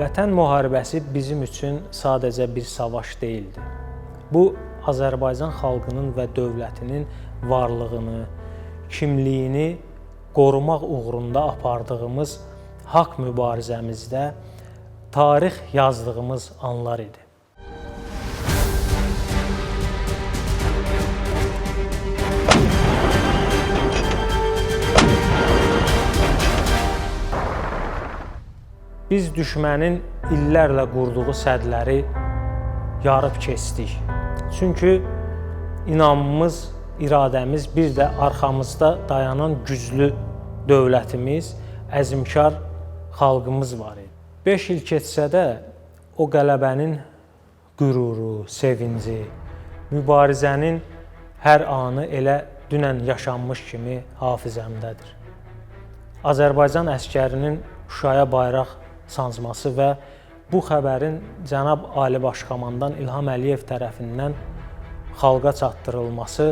Vətən müharibəsi bizim üçün sadəcə bir savaş deyildi. Bu, Azərbaycan xalqının və dövlətinin varlığını, kimliyini qorumaq uğrunda apardığımız haqq mübarizəmizdə tarix yazdığımız anlar idi. Biz düşmənin illərlə qurduğu sədləri yarıb keçdik. Çünki inamımız, iradəmiz, bir də arxamızda dayanan güclü dövlətimiz, əzmkar xalqımız var idi. 5 il keçsə də o qələbənin qüruru, sevinci, mübarizənin hər anı elə dünən yaşanmış kimi hafizəmdədir. Azərbaycan əskərinin Şuşaya bayraq sancması və bu xəbərin Cənab Ali Baş Komandan İlham Əliyev tərəfindən xalqa çatdırılması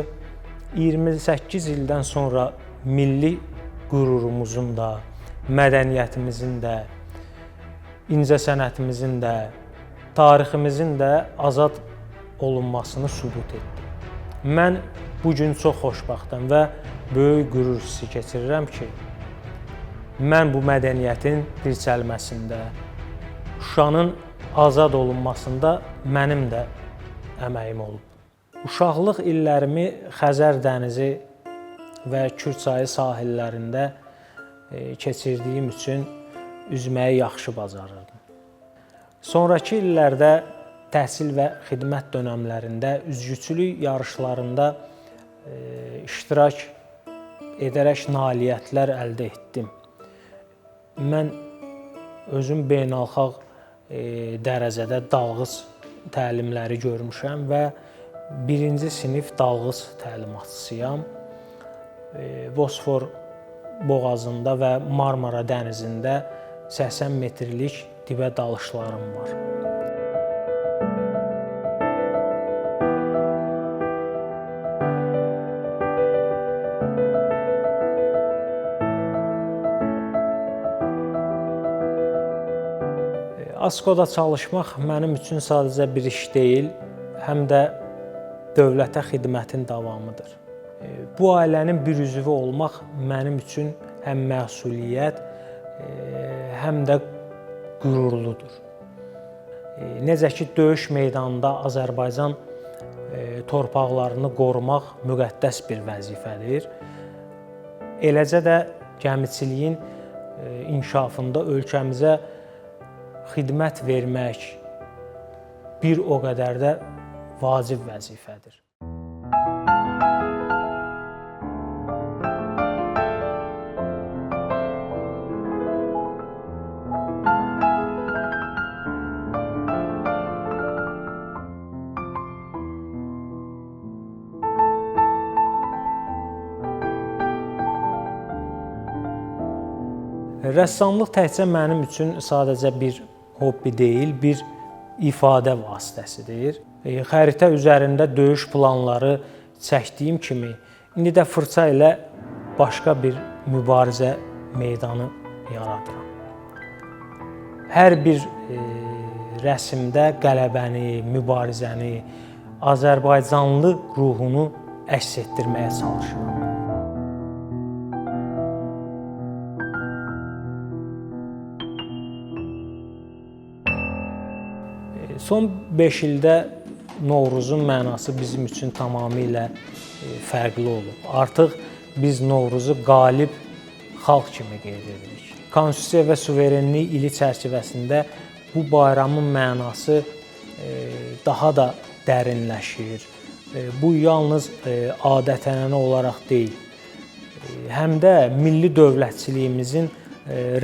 28 ildən sonra milli qürurumuzun da, mədəniyyətimizin də, incəsənətimizin də, tariximizin də azad olunmasını sübut etdi. Mən bu gün çox xoşbəxtəm və böyük qürur hissi keçirirəm ki, mən bu mədəniyyətin dirçəlməsində, Şuşanın azad olunmasında mənim də əməyim olub. Uşaqlıq illərimi Xəzər dənizi və Kür çayı sahillərində keçirdiyim üçün üzməyi yaxşı bacarırdım. Sonrakı illərdə təhsil və xidmət dönəmlərində üzgüçülük yarışlarında iştirak edərək nailiyyətlər əldə etdim. Mən özüm beynəlxalq dərəcədə dalğıc təlimləri görmüşəm və 1-ci sinif dalğıc təlimatçısıyam. Bosfor boğazında və Marmara dənizində 80 metrlik dibə dalışlarım var. ASKO-da çalışmaq mənim üçün sadəcə bir iş deyil, həm də dövlətə xidmətin davamıdır. Bu ailənin bir üzvü olmaq mənim üçün həm məsuliyyət, həm də qürurludur. Necə ki, döyüş meydanında Azərbaycan torpaqlarını qorumaq müqəddəs bir vəzifədir. Eləcə də gəmiçiliyin inkişafında ölkəmizə xidmət vermək bir o qədər də vacib vəzifədir. Rəssamlıq təkcə mənim üçün sadəcə bir hobbi deyil, bir ifadə vasitəsidir. Xəritə üzərində döyüş planları çəkdiyim kimi, indi də fırça ilə başqa bir mübarizə meydanı yaradıram. Hər bir rəsmdə qələbəni, mübarizəni, Azərbaycanlı ruhunu əks etdirməyə çalışıram. Son 5 ildə Novruzun mənası bizim üçün tamamilə fərqli olub. Artıq biz Novruzu qalib xalq kimi qeyd edirik. Konstitusiya və suverenlik ili çərçivəsində bu bayramın mənası daha da dərinləşir. Bu yalnız adət-ənənə olaraq deyil, həm də milli dövlətçiliyimizin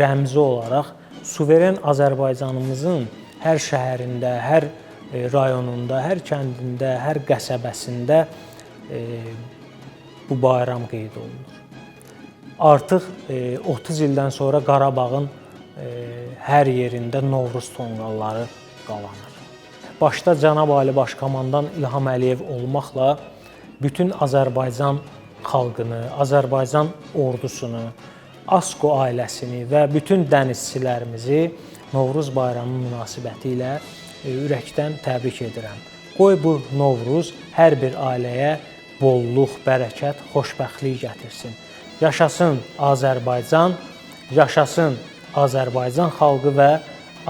rəmzi olaraq suveren Azərbaycanımızın hər şəhərində, hər rayonunda, hər kəndində, hər qəsəbəsində bu bayram qeyd olunur. Artıq 30 ildən sonra Qarabağın hər yerində Novruz tonqalları qalanır. Başda Cənab Ali Baş Komandan İlham Əliyev olmaqla bütün Azərbaycan xalqını, Azərbaycan ordusunu, ASKO ailəsini və bütün dənizçilərimizi Novruz bayramı münasibətilə ürəkdən təbrik edirəm. Qoy bu Novruz hər bir ailəyə bolluq, bərəkət, xoşbəxtlik gətirsin. Yaşasın Azərbaycan, yaşasın Azərbaycan xalqı və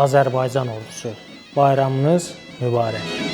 Azərbaycan ordusu. Bayramınız mübarək.